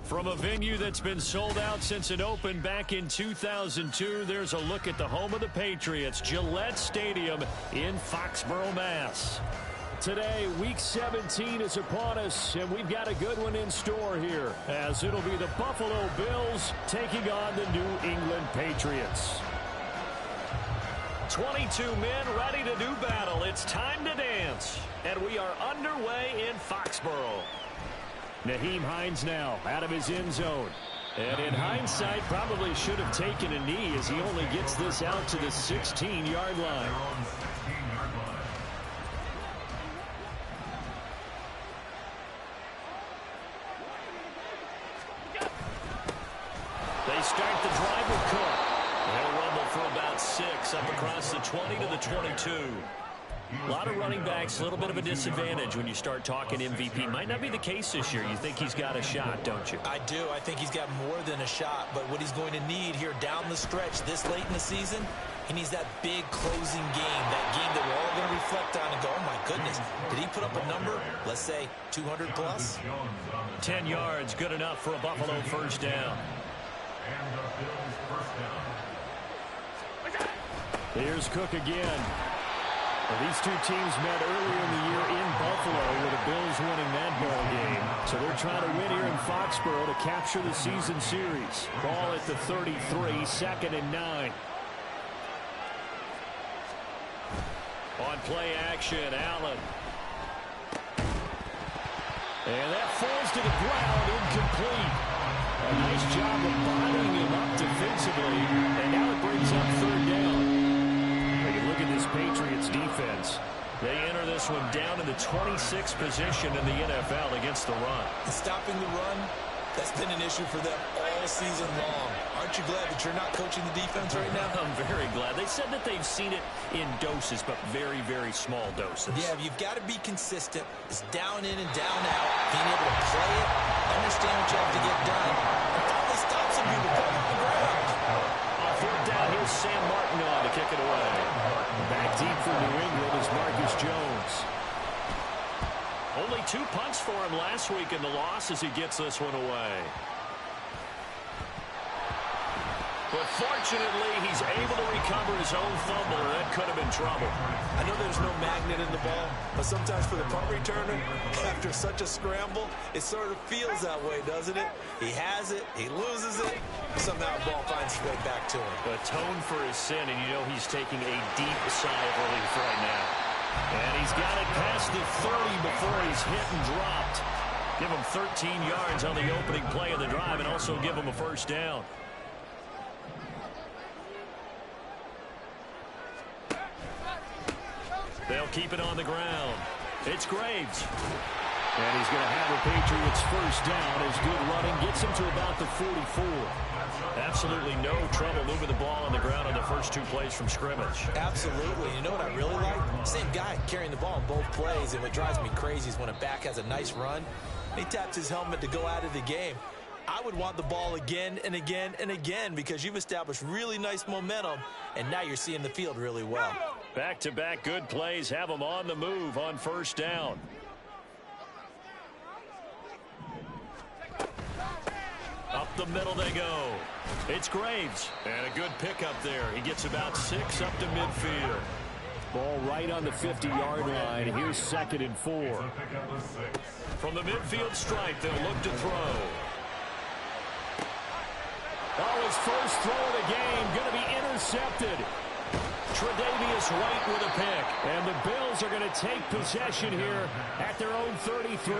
From a venue that's been sold out since it opened back in 2002, there's a look at the home of the Patriots, Gillette Stadium in Foxborough, Mass. Today, Week 17 is upon us, and we've got a good one in store here, as it'll be the Buffalo Bills taking on the New England Patriots. 22 men ready to do battle. It's time to dance, and we are underway in Foxborough. Nyheim Hines now out of his end zone. And in hindsight, probably should have taken a knee as he only gets this out to the 16-yard line. They start the drive with Cook. They'll rumble for about 6 up across the 20 to the 22. A lot of running backs, a little bit of a disadvantage when you start talking MVP. Might not be the case this year. You think he's got a shot, don't you? I do. I think he's got more than a shot. But what he's going to need here down the stretch this late in the season, he needs that big closing game, that game that we're all going to reflect on and go, oh, my goodness, did he put up a number, let's say, 200 plus? 10 yards, good enough for a Buffalo first down. Here's Cook again. Well, these two teams met earlier in the year in Buffalo with the Bills winning that ball game. So they're trying to win here in Foxborough to capture the season series. Ball at the 33, 2nd and 9. On play action, Allen. And that falls to the ground, incomplete. A nice job of bodying him up defensively. And now it brings up 3rd down. Look at this Patriots defense. They enter this one down in the 26th position in the NFL against the run. Stopping the run, that's been an issue for them all season long. Aren't you glad that you're not coaching the defense right now? I'm very glad. They said that they've seen it in doses, but very, very small doses. Yeah, you've got to be consistent. It's down in and down out. Being able to play it, understand what you have to get done, and finally stop some people putting on the ground. On 4th down, here's Sam Martin on to kick it away. Back deep for New England is Marcus Jones. Only 2 punts for him last week in the loss as he gets this one away. But fortunately, he's able to recover his own fumble, or that could have been trouble. I know there's no magnet in the ball, but sometimes for the punt returner, after such a scramble, it sort of feels that way, doesn't it? He has it, he loses it, somehow the ball finds its way back to him. Atone for his sin, and you know he's taking a deep sigh of relief right now. And he's got it past the 30 before he's hit and dropped. Give him 13 yards on the opening play of the drive and also give him a first down. They'll keep it on the ground. It's Graves. And he's going to have the Patriots first down as good running gets him to about the 44. Absolutely no trouble moving the ball on the ground on the first 2 plays from scrimmage. Absolutely. You know what I really like? Same guy carrying the ball in both plays, and what drives me crazy is when a back has a nice run, he taps his helmet to go out of the game. I would want the ball again and again and again because you've established really nice momentum, and now you're seeing the field really well. Back-to-back good plays have them on the move on first down. Up the middle they go. It's Graves. And a good pickup there. He gets about 6 up to midfield. Ball right on the 50-yard line. Here's 2nd and 4. From the midfield stripe, they'll look to throw. Oh, his first throw of the game going to be intercepted. Tre'Davious White with a pick. And the Bills are going to take possession here at their own 33.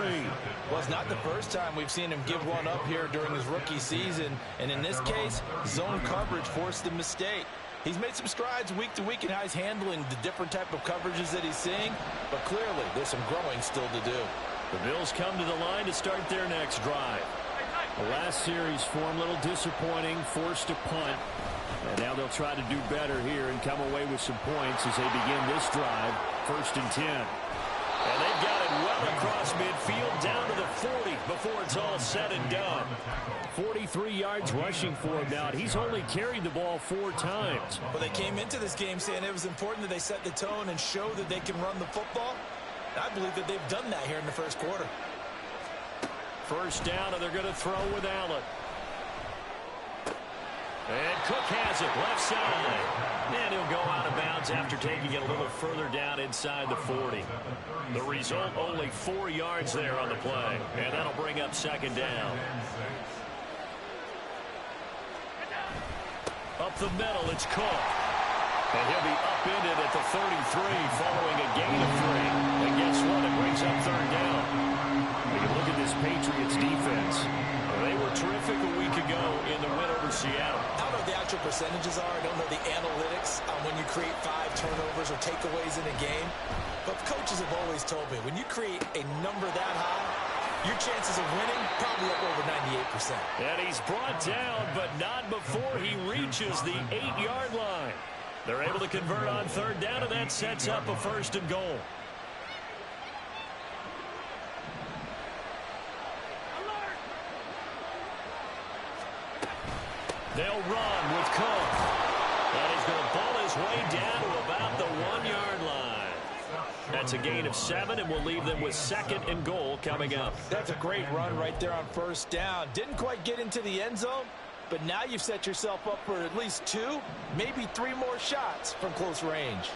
Well, it's not the first time we've seen him give one up here during his rookie season. And in this case, zone coverage forced the mistake. He's made some strides week to week in how he's handling the different type of coverages that he's seeing. But clearly, there's some growing still to do. The Bills come to the line to start their next drive. The last series for him, a little disappointing, forced a punt. And now they'll try to do better here and come away with some points as they begin this drive, 1st and 10. And they've got it well across midfield, down to the 40 before it's all said and done. 43 yards rushing for him now. He's only carried the ball 4 times. Well, they came into this game saying it was important that they set the tone and show that they can run the football. I believe that they've done that here in the first quarter. First down, and they're going to throw with Allen. And Cook has it, left side. And he'll go out of bounds after taking it a little further down inside the 40. The result, only 4 yards there on the play. And that'll bring up second down. Up the middle, it's Cook. And he'll be upended at the 33 following a gain of 3. And guess what? It brings up third down. You can look at this Patriots defense. They were terrific a week ago in the win over Seattle. I don't know what the actual percentages are. I don't know the analytics on when you create 5 turnovers or takeaways in a game. But coaches have always told me, when you create a number that high, your chances of winning probably up over 98%. And he's brought down, but not before he reaches the 8-yard line. They're able to convert on third down, and that sets up a first and goal. They'll run with Cook. And he's going to pull his way down to about the 1-yard line. That's a gain of 7, and we'll leave them with second and goal coming up. That's a great run right there on first down. Didn't quite get into the end zone, but now you've set yourself up for at least 2, maybe 3 more shots from close range.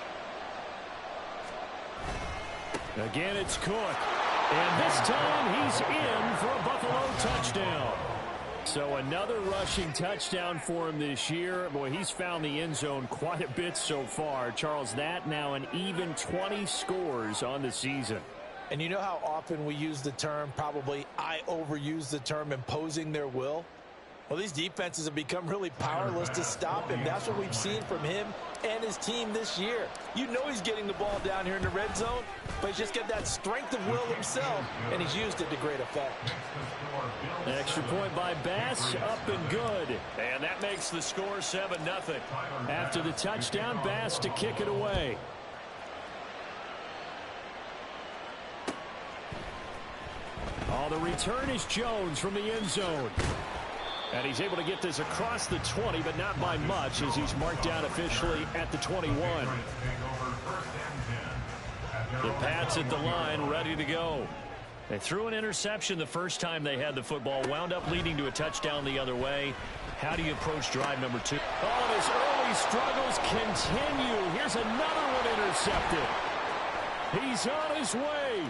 Again, it's Cook. And this time he's in for a Buffalo touchdown. So another rushing touchdown for him this year. Boy, he's found the end zone quite a bit so far. Charles, that now an even 20 scores on the season. And you know how often we use the term, probably I overuse the term, imposing their will? Well, these defenses have become really powerless to stop him. That's what we've seen from him and his team this year. You know he's getting the ball down here in the red zone, but he's just got that strength of will himself, and he's used it to great effect. Extra point by Bass, up and good. And that makes the score 7-0. After the touchdown, Bass to kick it away. Oh, the return is Jones from the end zone. And he's able to get this across the 20, but not by much, as he's marked down officially at the 21. The Pats at the line, ready to go. They threw an interception the first time they had the football, wound up leading to a touchdown the other way. How do you approach drive number 2? Oh, and his early struggles continue. Here's another one intercepted. He's on his way.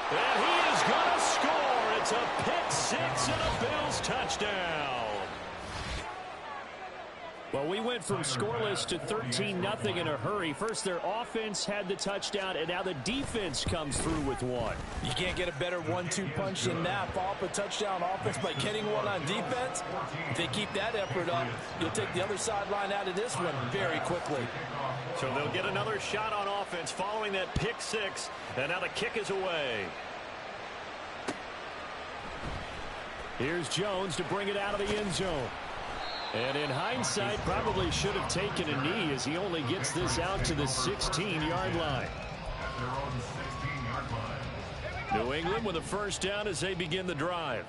And he is going to score. It's a pick 6 and a Bills touchdown. Well, we went from scoreless to 13-0 in a hurry. First, their offense had the touchdown, and now the defense comes through with one. You can't get a better 1-2 punch than that. Follow up a touchdown offense by getting one on defense. If they keep that effort up, you'll take the other sideline out of this one very quickly. So they'll get another shot on offense following that pick 6, and now the kick is away. Here's Jones to bring it out of the end zone. And in hindsight, probably should have taken a knee as he only gets this out to the 16-yard line. New England with a first down as they begin the drive.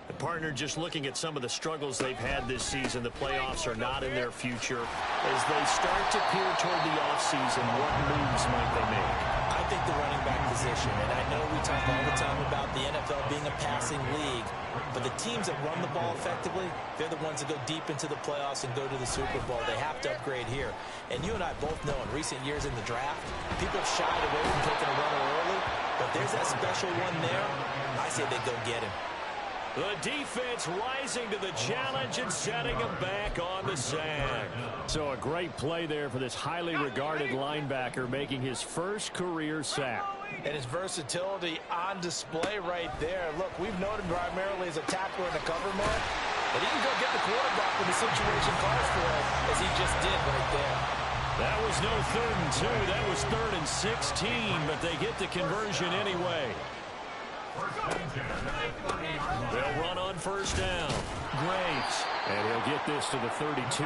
The partner just looking at some of the struggles they've had this season. The playoffs are not in their future. As they start to peer toward the offseason, what moves might they make? I think the running back position, and I know we talk all the time about the NFL being a passing league, but the teams that run the ball effectively, they're the ones that go deep into the playoffs and go to the Super Bowl. They have to upgrade here. And you and I both know in recent years in the draft, people have shied away from taking a runner early, but there's that special one there. I say they go get him. The defense rising to the challenge and setting him back on the sack. So a great play there for this highly regarded linebacker, making his first career sack. And his versatility on display right there. Look, we've known him primarily as a tackler and a cover man, but he can go get the quarterback when the situation calls for it, as he just did right there. That was no 3rd and 2. That was 3rd and 16, but they get the conversion anyway. They'll run on first down. Graves. And he'll get this to the 32.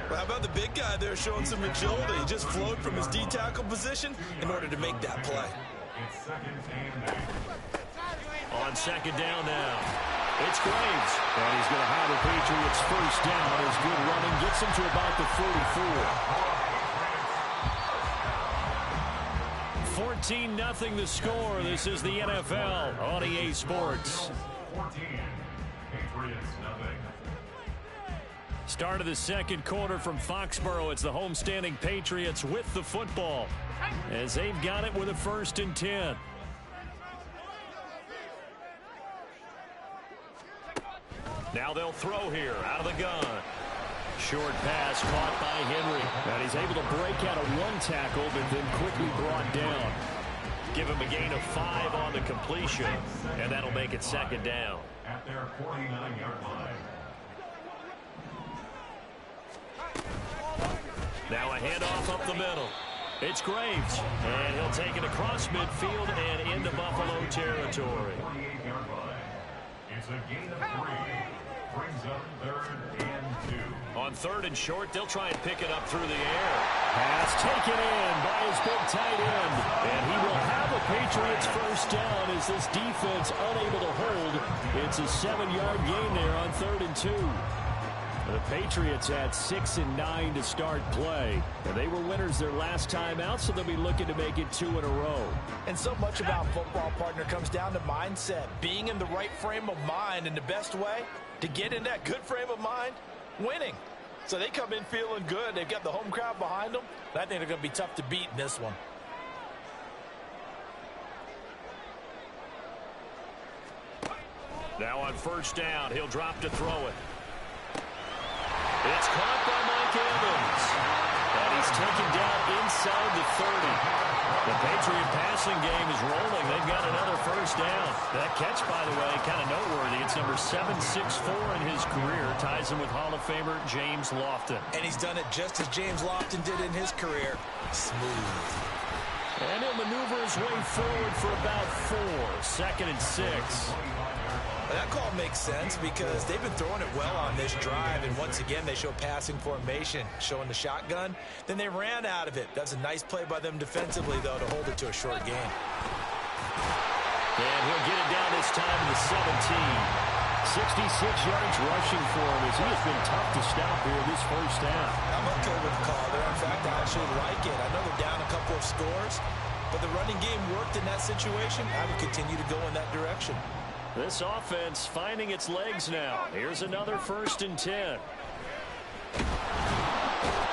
Well, how about the big guy there showing some agility? He just flowed from his D-tackle position in order to make that play. On second down now. It's Graves. And he's going to have the Patriots first down. His good running gets him to about the 44. 14-0 the score. This is the NFL on EA Sports. 14, Patriots nothing. Start of the second quarter from Foxborough. It's the homestanding Patriots with the football as they've got it with a 1st and 10. Now they'll throw here out of the gun. Short pass caught by Henry. And he's able to break out of 1 tackle, but then quickly brought down. Give him a gain of 5 on the completion, and that'll make it 2nd down. At their 49-yard line. Now a handoff up the middle. It's Graves, and he'll take it across midfield and into Buffalo territory. 48-yard line. It's a gain of 3. Brings up 3rd and 2. On 3rd and short, they'll try and pick it up through the air. Pass taken in by his big tight end. And he will have a Patriots 1st down as this defense unable to hold. It's a 7-yard gain there on 3rd and 2. The Patriots had 6 and 9 to start play. And they were winners their last time out, so they'll be looking to make it 2 in a row. And so much about football, partner, comes down to mindset. Being in the right frame of mind, and the best way to get in that good frame of mind, winning. So they come in feeling good. They've got the home crowd behind them. I think they're going to be tough to beat in this one. Now on 1st down, he'll drop to throw it. It's caught by Mike Evans. And he's taken down inside the 30. The Patriot passing game is rolling. They've got another 1st down. That catch, by the way, kind of noteworthy. It's number 764 in his career. Ties him with Hall of Famer James Lofton. And he's done it just as James Lofton did in his career. Smooth. And he'll maneuver his way forward for about 4. 2nd and 6. That call makes sense because they've been throwing it well on this drive, and once again they show passing formation, showing the shotgun. Then they ran out of it. That's a nice play by them defensively, though, to hold it to a short gain. And he'll get it down this time to the 17. 66 yards rushing for him as he has been tough to stop here this 1st half. I'm okay with the call there. In fact, I actually like it. I know they're down a couple of scores, but the running game worked in that situation. I would continue to go in that direction. This offense finding its legs now. Here's another 1st and 10.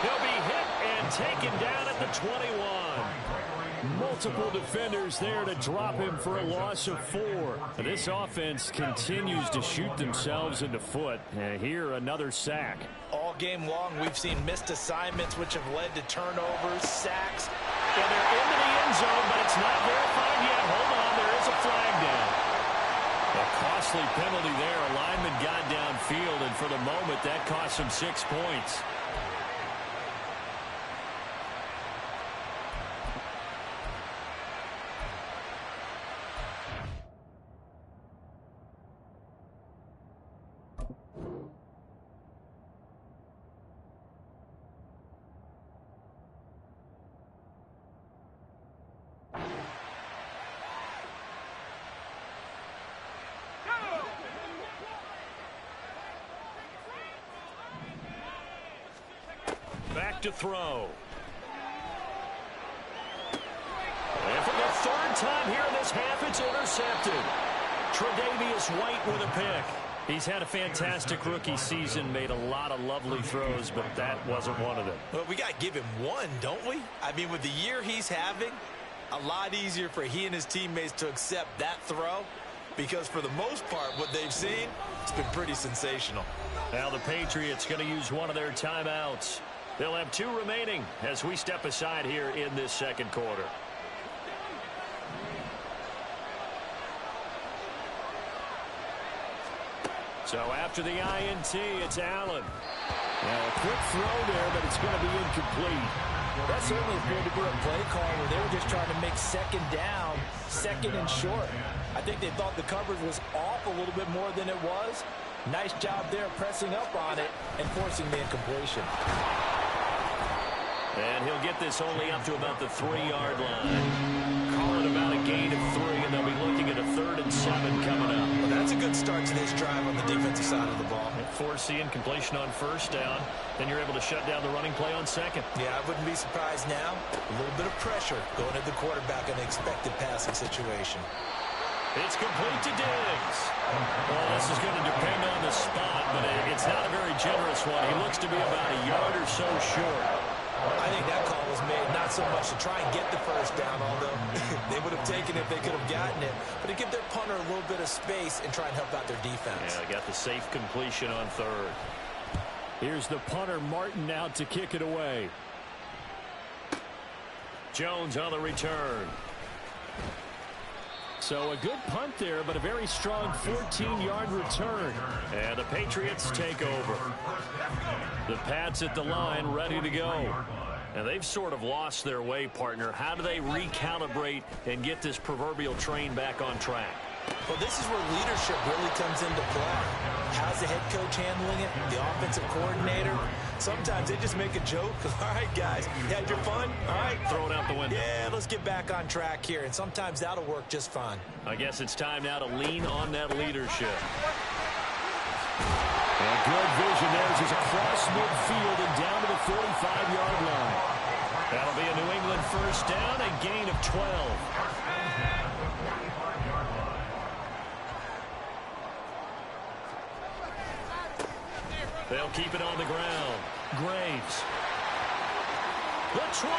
He'll be hit and taken down at the 21. Multiple defenders there to drop him for a loss of 4. This offense continues to shoot themselves in the foot. Here, another sack. All game long, we've seen missed assignments, which have led to turnovers, sacks. And they're into the end zone, but it's not verified yet. Hold on, there is a flag down. A costly penalty there. A lineman got downfield, and for the moment, that cost him 6 points. Back to throw. And for the 3rd time here in this half, it's intercepted. Tre'Davious White with a pick. He's had a fantastic rookie season, made a lot of lovely throws, but that wasn't one of them. Well, we got to give him one, don't we? I mean, with the year he's having, a lot easier for he and his teammates to accept that throw, because for the most part, what they've seen, it's been pretty sensational. Now the Patriots going to use one of their timeouts. They'll have 2 remaining as we step aside here in this 2nd quarter. So after the INT, it's Allen. Now a quick throw there, but it's going to be incomplete. That certainly appeared to be a play call where they were just trying to make 2nd down, 2nd and short. I think they thought the coverage was off a little bit more than it was. Nice job there pressing up on it and forcing the incompletion. And he'll get this only up to about the 3-yard line. Call it about a gain of 3, and they'll be looking at a 3rd and 7 coming up. Well, that's a good start to this drive on the defensive side of the ball. force the incompletion on first down. Then you're able to shut down the running play on second. Yeah, I wouldn't be surprised now. A little bit of pressure going at the quarterback in an expected passing situation. It's complete to Diggs. Well, this is going to depend on the spot, but it's not a very generous one. He looks to be about a yard or so short. I think that call was made not so much to try and get the first down, although they would have taken it if they could have gotten it, but to give their punter a little bit of space and try and help out their defense. Yeah, they got the safe completion on third. Here's the punter, Martin, out to kick it away. Jones on the return. So a good punt there, but a very strong 14-yard return. And the Patriots take over. The Pats at the line, ready to go. And they've sort of lost their way, partner. How do they recalibrate and get this proverbial train back on track? Well, this is where leadership really comes into play. How's the head coach handling it? The offensive coordinator? Sometimes they just make a joke. All right, guys, you had your fun? All right. Throw it out the window. Yeah, let's get back on track here. And sometimes that'll work just fine. I guess it's time now to lean on that leadership. And good vision there as he's across midfield and down to the 45-yard line. That'll be a New England first down, a gain of 12. They'll keep it on the ground. Graves. The 20.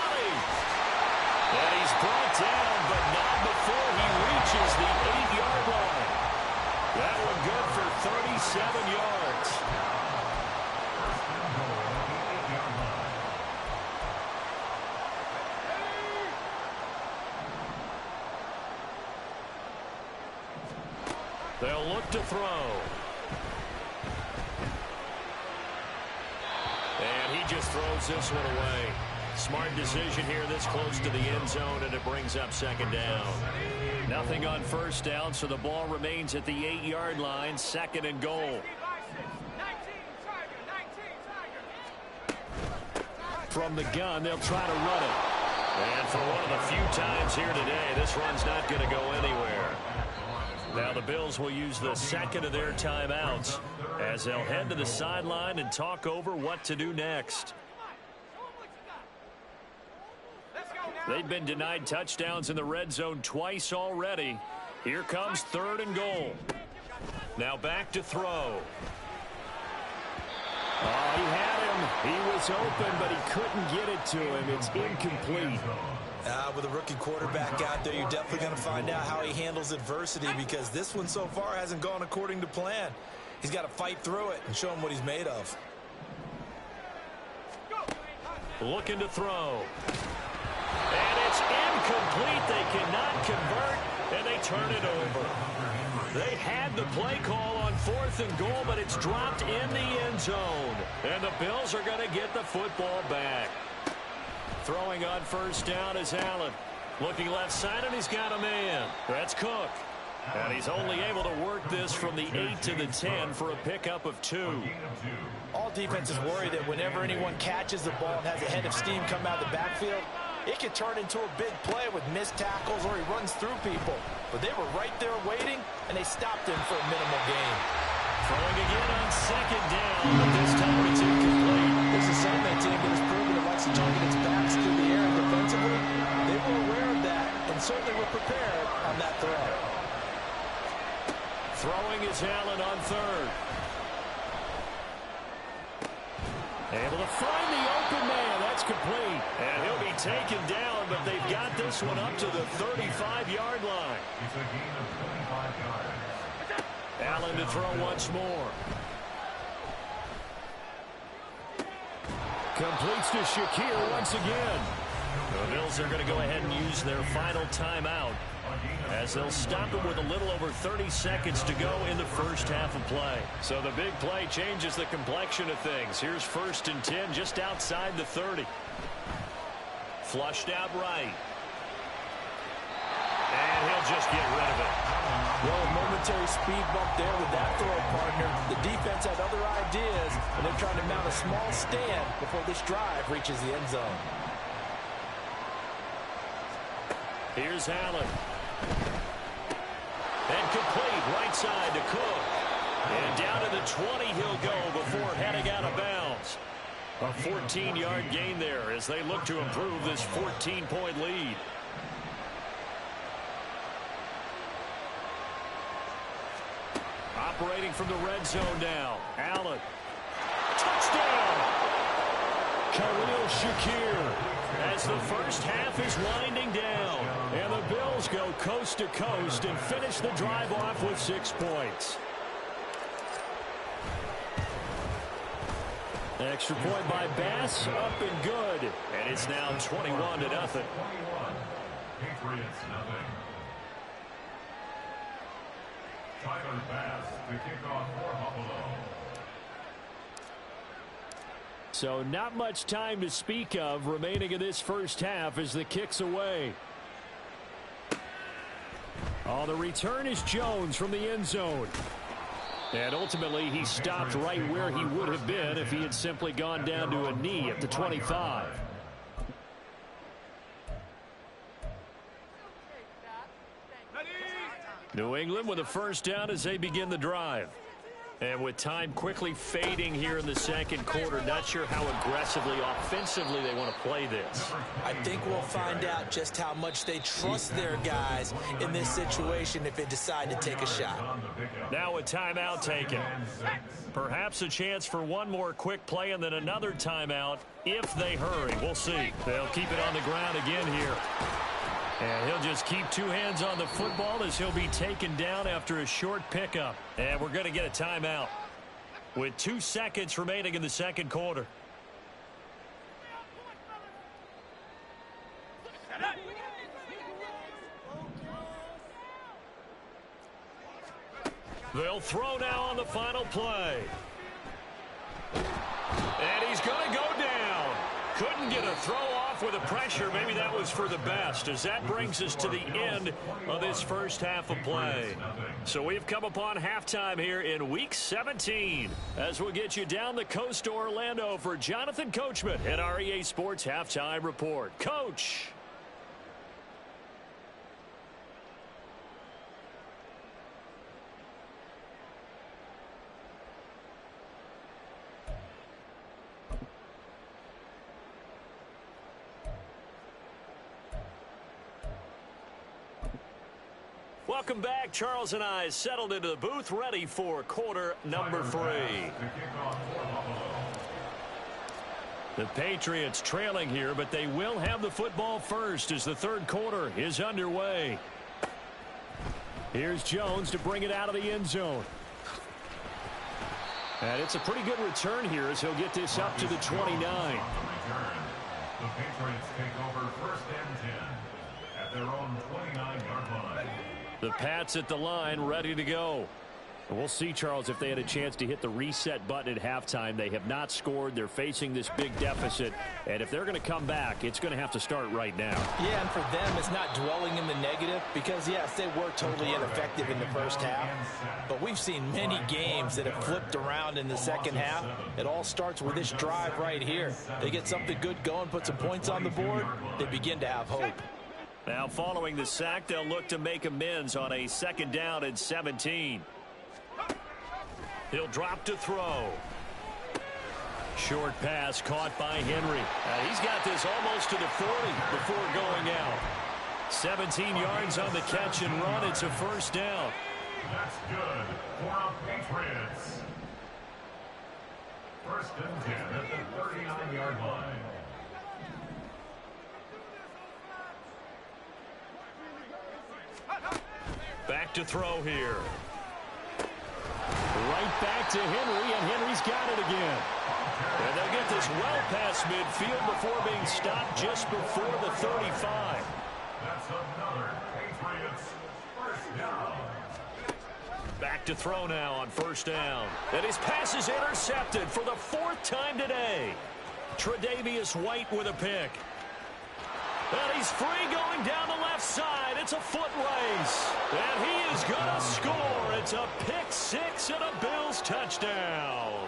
And he's brought down, but not before he reaches the 8-yard line. That one good for 37 yards. They'll look to throw. And he just throws this one away. Smart decision here this close to the end zone, and it brings up second down. Nothing on first down, so the ball remains at the 8-yard line, second and goal. From the gun, they'll try to run it. And for one of the few times here today, this run's not going to go anywhere. Now the Bills will use the second of their timeouts as they'll head to the sideline and talk over what to do next. They've been denied touchdowns in the red zone twice already. Here comes third and goal. Now back to throw. Oh, he had him. He was open, but he couldn't get it to him. It's incomplete. With a rookie quarterback out there, you're definitely going to find out how he handles adversity, because this one so far hasn't gone according to plan. He's got to fight through it and show him what he's made of. Looking to throw. And it's incomplete. They cannot convert, and they turn it over. They had the play call on fourth and goal, but it's dropped in the end zone. And the Bills are going to get the football back. Throwing on first down is Allen. Looking left side, and he's got a man. That's Cook. And he's only able to work this from the 8 to the 10 for a pickup of 2. All defenses worry that whenever anyone catches the ball and has a head of steam come out of the backfield, it can turn into a big play with missed tackles or he runs through people. But they were right there waiting, and they stopped him for a minimal gain. Throwing again on second down, but this time it's incomplete. This is something that team that has proven it likes to target its backs through the air and defensively. They were aware of that and certainly were prepared on that threat. Throwing is Allen on third. Able to find the open man. That's complete. And he'll be taken down, but they've got this one up to the 35-yard line. It's a gain of 25 yards. Allen to throw once more. Completes to Shakir once again. The Bills are going to go ahead and use their final timeout as they'll stop it with a little over 30 seconds to go in the first half of play. So the big play changes the complexion of things. Here's first and 10 just outside the 30. Flushed out right. And he'll just get rid of it. Well, a momentary speed bump there with that throw, partner. The defense had other ideas, and they're trying to mount a small stand before this drive reaches the end zone. Here's Allen. And complete right side to Cook. And down to the 20 he'll go before heading out of bounds. A 14-yard gain there as they look to improve this 14-point lead. Operating from the red zone now. Allen. Touchdown! Khalil Shakir as the first half is winding down. And the Bills go coast to coast and finish the drive off with 6 points. Extra point by Bass, up and good. And it's now 21-0. Patriots nothing. Tyler Bass, the kickoff for Buffalo. So not much time to speak of remaining in this first half as the kick's away. Oh, the return is Jones from the end zone. And ultimately, he stopped right where he would have been if he had simply gone down to a knee at the 25. New England with a first down as they begin the drive. And with time quickly fading here in the second quarter, not sure how aggressively, offensively they want to play this. I think we'll find out just how much they trust their guys in this situation if they decide to take a shot. Now a timeout taken. Perhaps a chance for one more quick play and then another timeout if they hurry. We'll see. They'll keep it on the ground again here. And he'll just keep 2 hands on the football as he'll be taken down after a short pickup. And we're going to get a timeout with 2 seconds remaining in the second quarter. They'll throw now on the final play. And he's going to go down. Couldn't get a throw off with the pressure. Maybe that was for the best, as that brings us to the end of this first half of play. So we've come upon halftime here in Week 17 as we'll get you down the coast to Orlando for Jonathan Coachman at our EA Sports Halftime Report. Coach. Welcome back. Charles and I settled into the booth, ready for quarter number 3. The Patriots trailing here, but they will have the football first as the third quarter is underway. Here's Jones to bring it out of the end zone. And it's a pretty good return here as he'll get this up to the 29. The Patriots take over first and 10 at their own 29-yard line. The Pats at the line, ready to go. And we'll see, Charles, if they had a chance to hit the reset button at halftime. They have not scored. They're facing this big deficit. And if they're going to come back, it's going to have to start right now. Yeah, and for them, it's not dwelling in the negative because, yes, they were totally ineffective in the first half. But we've seen many games that have flipped around in the second half. It all starts with this drive right here. They get something good going, put some points on the board, they begin to have hope. Now following the sack, they'll look to make amends on a second down and 17. He'll drop to throw. Short pass caught by Henry. He's got this almost to the 40 before going out. 17 yards on the catch and run. It's a first down. That's good for the Patriots. First and 10 at the 39-yard line. Back to throw here. Right back to Henry, and Henry's got it again. And they'll get this well past midfield before being stopped just before the 35. That's another Patriots first down. Back to throw now on first down. And his pass is intercepted for the 4th time today. Tre'Davious White with a pick. And he's free going down the left side. It's a foot race. And he is going to score. It's a pick 6 and a Bills touchdown.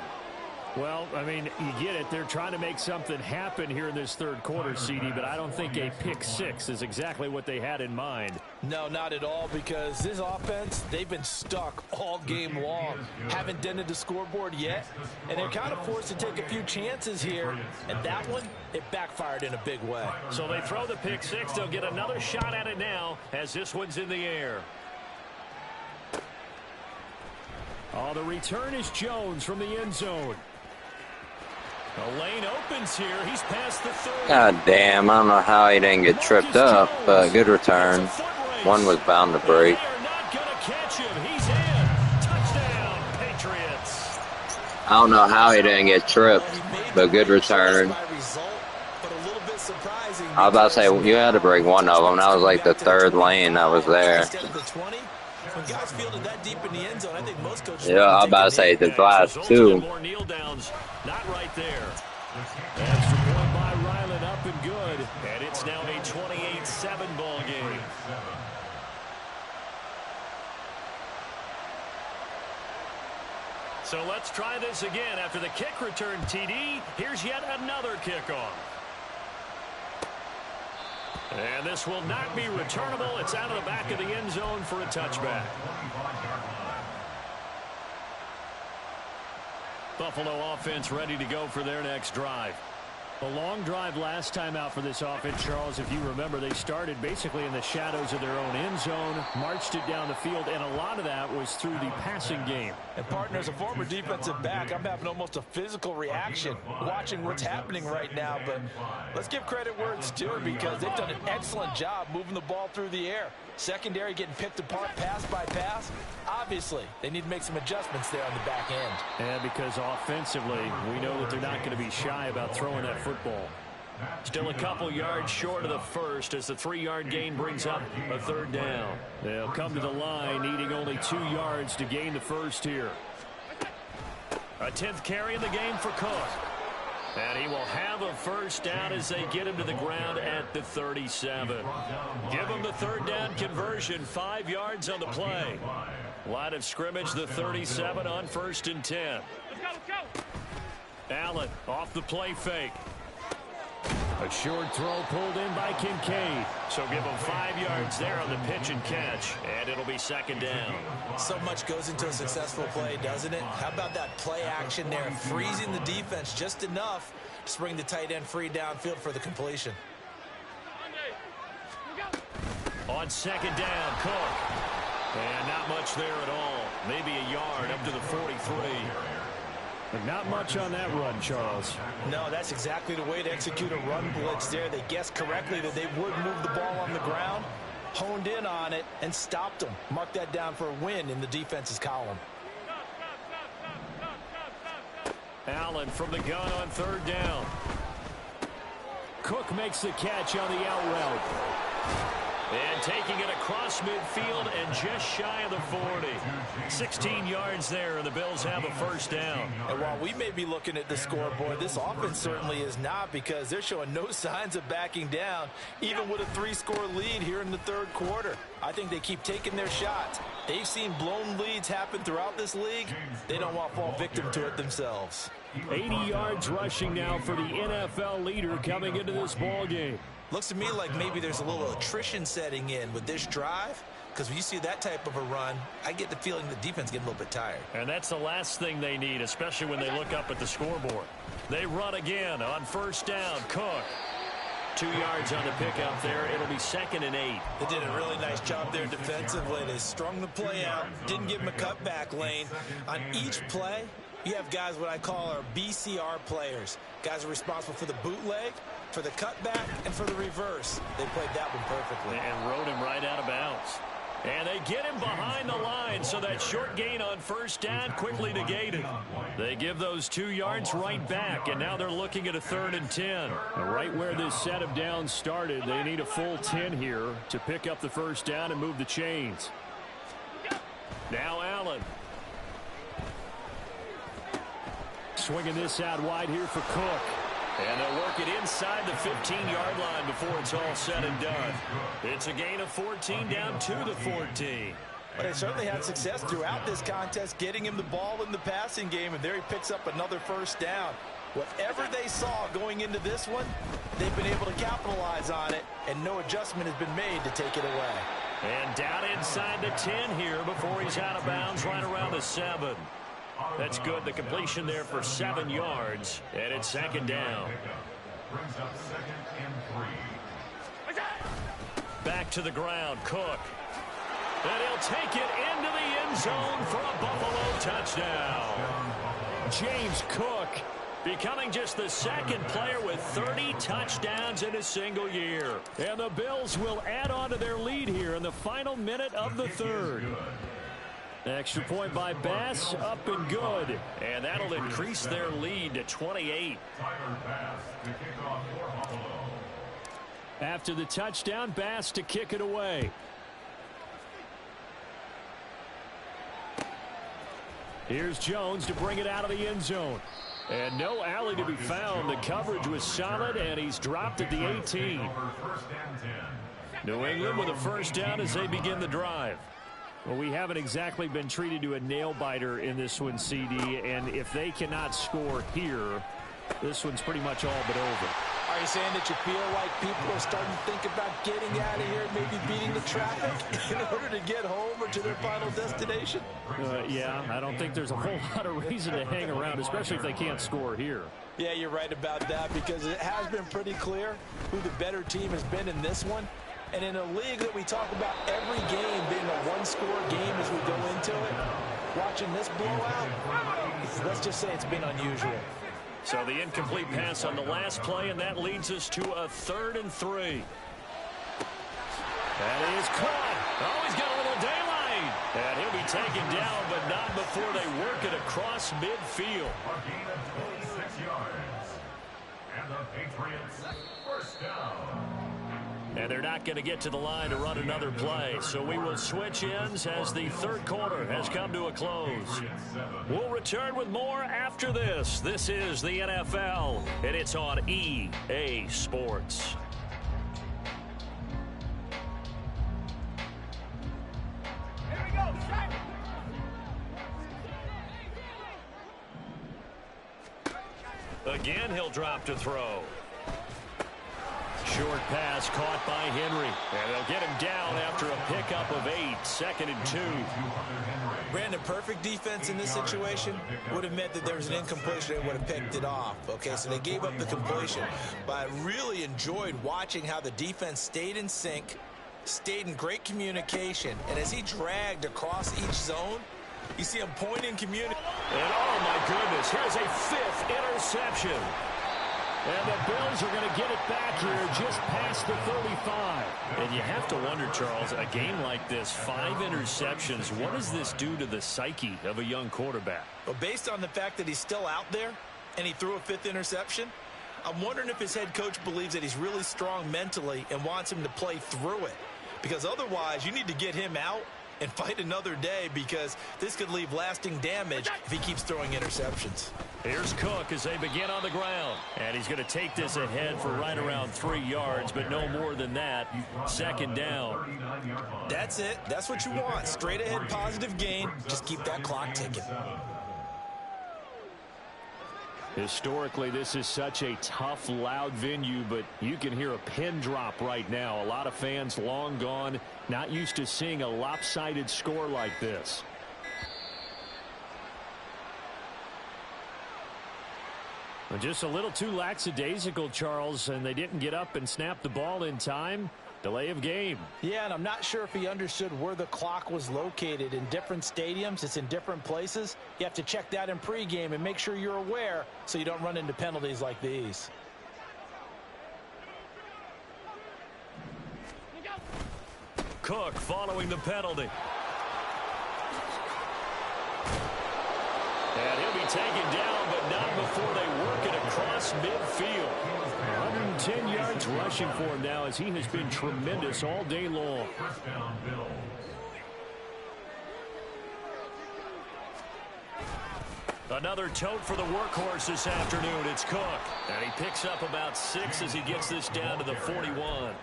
Well, I mean, you get it. They're trying to make something happen here in this third quarter, CD, but I don't think a pick six is exactly what they had in mind. No, not at all, because this offense, they've been stuck all game long. Haven't dented the scoreboard yet, and they're kind of forced to take a few chances here, and that one, it backfired in a big way. So they throw the pick six. They'll get another shot at it now as this one's in the air. Oh, the return is Jones from the end zone. The lane opens here. He's past the 30. God damn, I don't know how he didn't get tripped up, but good return. One was bound to break. They are not going to catch him. He's in. Touchdown, Patriots. I don't know how he didn't get tripped, but good return. I was about to say, you had to break one of them. That was like the third lane that was there. When guys fielded that deep in the end zone, I think most coaches. Yeah, I was about to say the last two. More kneel downs, not right there. That's the point by Ryland, up and good, and it's now a 28-7 ball game. So let's try this again after the kick return. TD. Here's yet another kickoff. And this will not be returnable. It's out of the back of the end zone for a touchback. Buffalo offense ready to go for their next drive. A long drive last time out for this offense, Charles. If you remember, they started basically in the shadows of their own end zone, marched it down the field, and a lot of that was through the passing game. And, partner, as a former defensive back, I'm having almost a physical reaction watching what's happening right now. But let's give credit where it's due, because they've done an excellent job moving the ball through the air. Secondary getting picked apart pass by pass. Obviously, they need to make some adjustments there on the back end. And because offensively, we know that they're not going to be shy about throwing that football. Still a couple yards short of the first as the 3-yard gain brings up a third down. They'll come to the line needing only 2 yards to gain the first here. A 10th carry in the game for Cook. And he will have a first down as they get him to the ground at the 37. Give him the third down conversion, 5 yards on the play. Line of scrimmage, the 37 on 1st and 10. Let's go. Allen off the play fake. A short throw pulled in by Kincaid. So give him 5 yards there on the pitch and catch. And it'll be 2nd down. So much goes into a successful play, doesn't it? How about that play action there, freezing the defense just enough to bring the tight end free downfield for the completion. On 2nd down, Cook. And not much there at all. Maybe a yard up to the 43. But not much on that run, Charles. No, that's exactly the way to execute a run blitz there. They guessed correctly that they would move the ball on the ground, honed in on it, and stopped them. Mark that down for a win in the defense's column. Allen from the gun on 3rd down. Cook makes the catch on the out route. And taking it across midfield and just shy of the 40. 16 yards there, and the Bills have a first down. And while we may be looking at the scoreboard, this offense certainly is not, because they're showing no signs of backing down, even with a 3-score lead here in the 3rd quarter. I think they keep taking their shots. They've seen blown leads happen throughout this league. They don't want to fall victim to it themselves. 80 yards rushing now for the NFL leader coming into this ball game. Looks to me like maybe there's a little attrition setting in with this drive, because when you see that type of a run, I get the feeling the defense getting a little bit tired. And that's the last thing they need, especially when they look up at the scoreboard. They run again on 1st down. Cook. 2 yards on the pickup there. It'll be 2nd and 8. They did a really nice job there defensively. They strung the play out, didn't give him a cutback lane. On each play, you have guys what I call our BCR players. Guys are responsible for the bootleg, for the cutback, and for the reverse. They played that one perfectly. And rode him right out of bounds. And they get him behind the line, so that short gain on 1st down quickly negated. They give those 2 yards right back, and now they're looking at a 3rd and 10. Right where this set of downs started, they need a full 10 here to pick up the first down and move the chains. Now Allen. Swinging this out wide here for Cook. And they'll work it inside the 15-yard line before it's all said and done. It's a gain of 14 down to the 14. But they certainly had success throughout this contest, getting him the ball in the passing game, and there he picks up another first down. Whatever they saw going into this one, they've been able to capitalize on it, and no adjustment has been made to take it away. And down inside the 10 here before he's out of bounds, right around the 7. That's good. The completion there for 7 yards, and it's second down. Brings up 2nd and 3. Back to the ground, Cook. And he'll take it into the end zone for a Buffalo touchdown. James Cook becoming just the 2nd player with 30 touchdowns in a single year. And the Bills will add on to their lead here in the final minute of the 3rd. Extra point by Bass, up and good. And that'll increase their lead to 28. After the touchdown, Bass to kick it away. Here's Jones to bring it out of the end zone. And no alley to be found. The coverage was solid, and he's dropped at the 18. New England with a first down as they begin the drive. Well, we haven't exactly been treated to a nail-biter in this one, CD, and if they cannot score here, this one's pretty much all but over. Are you saying that you feel like people are starting to think about getting out of here and maybe beating the traffic in order to get home or to their final destination? Yeah, I don't think there's a whole lot of reason to hang around, especially if they can't score here. Yeah, you're right about that, because it has been pretty clear who the better team has been in this one. And in a league that we talk about every game being a one-score game as we go into it, watching this blowout, let's just say it's been unusual. So the incomplete pass on the last play, and that leads us to a 3rd and 3. That is caught. Oh, he's got a little daylight. And he'll be taken down, but not before they work it across midfield. A gain of 26 yards. And the Patriots first down. And they're not going to get to the line to run another play. So we will switch ends as the 3rd quarter has come to a close. We'll return with more after this. This is the NFL, and it's on EA Sports. Here we go. Again, he'll drop to throw. Short pass caught by Henry. And they'll get him down after a pickup of 8. 2nd and 2. Brandon, perfect defense in this situation would have meant that there was an incompletion and would have picked it off. Okay, so they gave up the completion. But I really enjoyed watching how the defense stayed in sync, stayed in great communication, and as he dragged across each zone, you see him pointing communication. And oh my goodness, here's a 5th interception. And the Bills are going to get it back here just past the 35. And you have to wonder, Charles, a game like this, 5 interceptions, what does this do to the psyche of a young quarterback? Well, based on the fact that he's still out there and he threw a 5th interception, I'm wondering if his head coach believes that he's really strong mentally and wants him to play through it. Because otherwise, you need to get him out and fight another day, because this could leave lasting damage if he keeps throwing interceptions. Here's Cook as they begin on the ground. And he's going to take this ahead for right around 3 yards, but no more than that. 2nd down. That's it. That's what you want. Straight ahead positive gain. Just keep that clock ticking. Historically, this is such a tough, loud venue, but you can hear a pin drop right now. A lot of fans long gone, not used to seeing a lopsided score like this. Just a little too lackadaisical, Charles, and they didn't get up and snap the ball in time. Delay of game. Yeah, and I'm not sure if he understood where the clock was located. In different stadiums, it's in different places. You have to check that in pregame and make sure you're aware so you don't run into penalties like these. Cook following the penalty. And he'll be taken down, but not before they work it across midfield. 110 yards rushing for him now, as he has been tremendous all day long. Another tote for the workhorse this afternoon. It's Cook. And he picks up about 6 as he gets this down to the 41.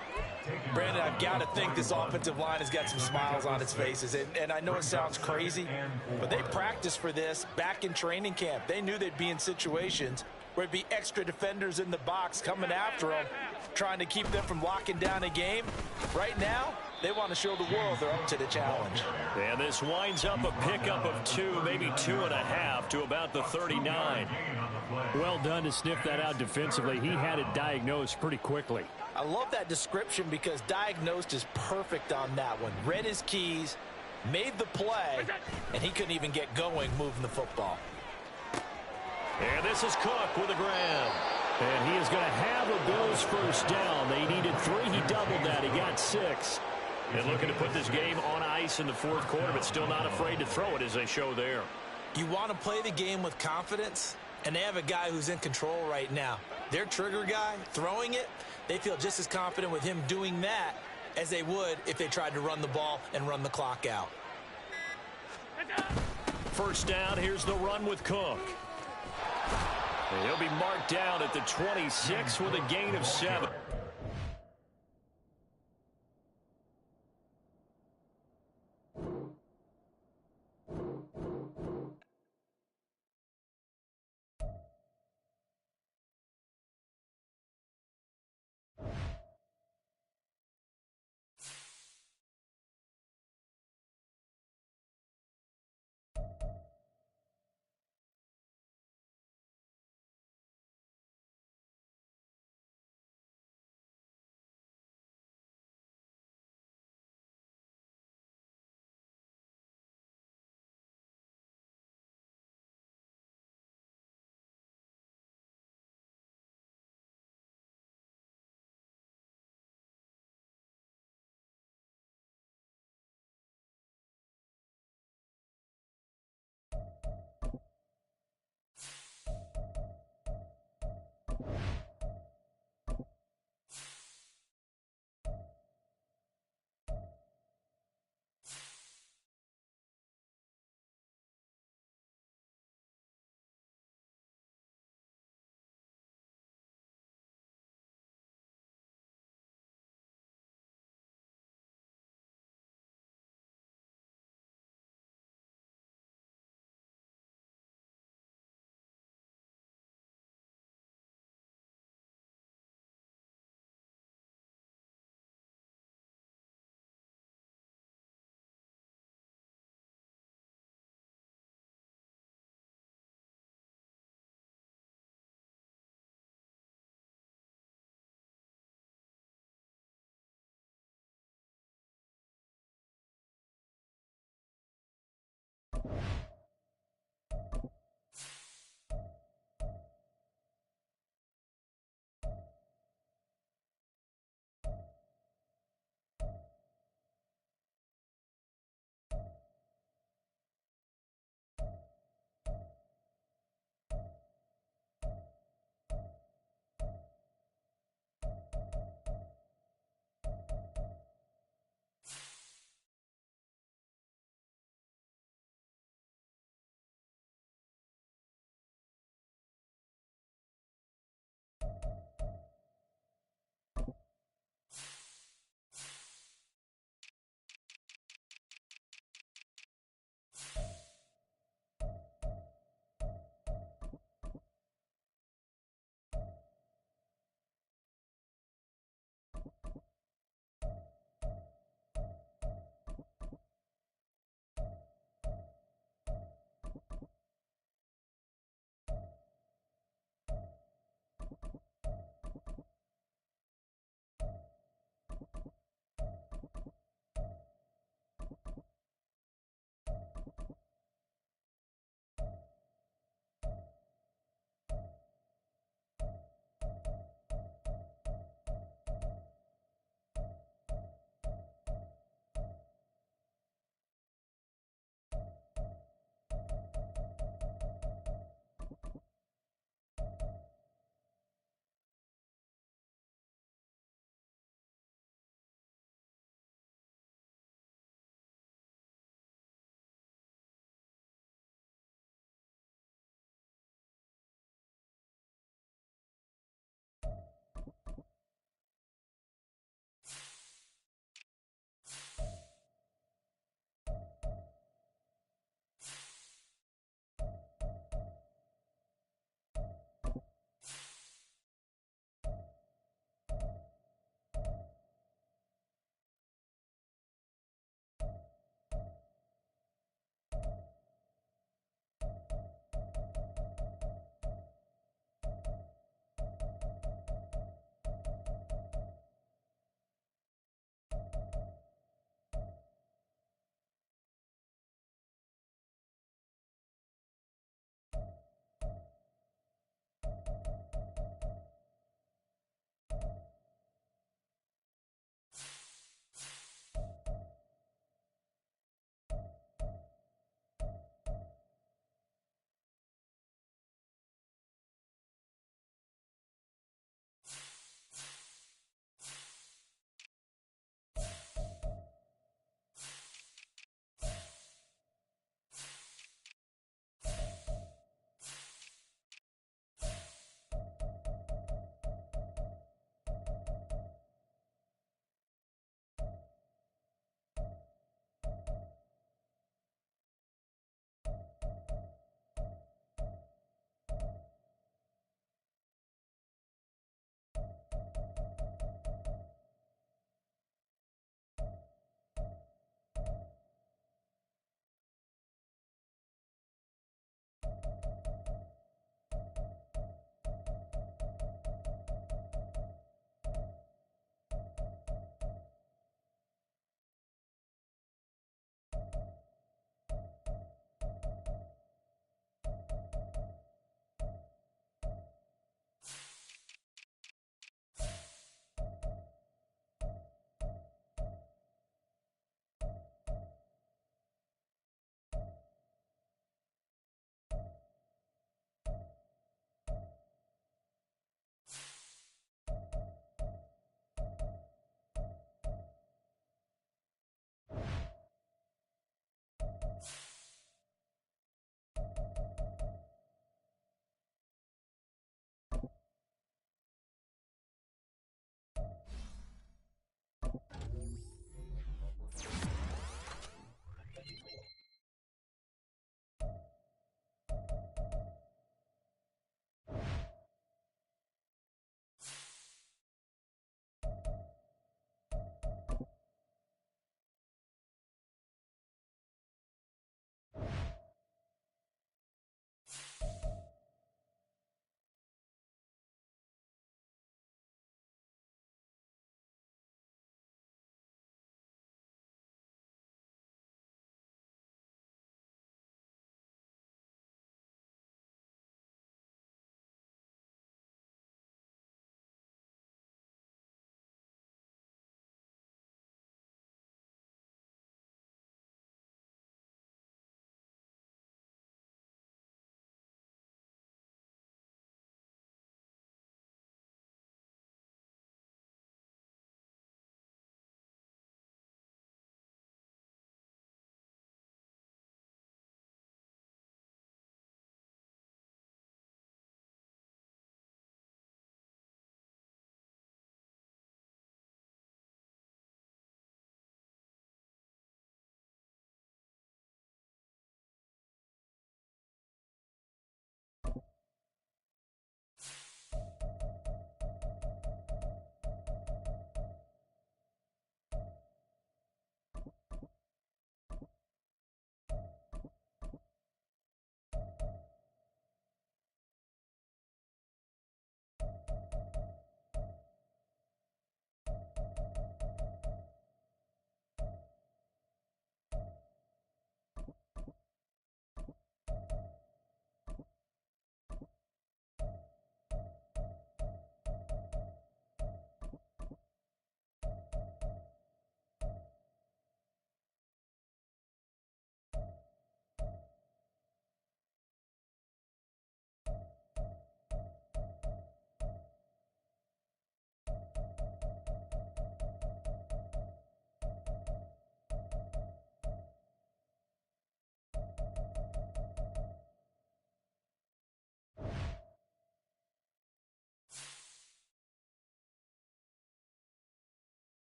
Brandon, I've got to think this offensive line has got some smiles on its faces. And I know it sounds crazy, but they practiced for this back in training camp. They knew they'd be in situations where it'd be extra defenders in the box coming after them, trying to keep them from locking down a game. Right now, they want to show the world they're up to the challenge. And this winds up a pickup of 2, maybe 2.5 to about the 39. Well done to sniff that out defensively. He had it diagnosed pretty quickly. I love that description because diagnosed is perfect on that one. Read his keys, made the play, and he couldn't even get going moving the football. And this is Cook with a grab. And he is going to have a Bills first down. They needed 3. He doubled that. He got 6. And looking to put this game on ice in the fourth quarter, but still not afraid to throw it as they show there. You want to play the game with confidence, and they have a guy who's in control right now. Their trigger guy, throwing it, they feel just as confident with him doing that as they would if they tried to run the ball and run the clock out. First down, here's the run with Cook. And he'll be marked down at the 26 with a gain of 7.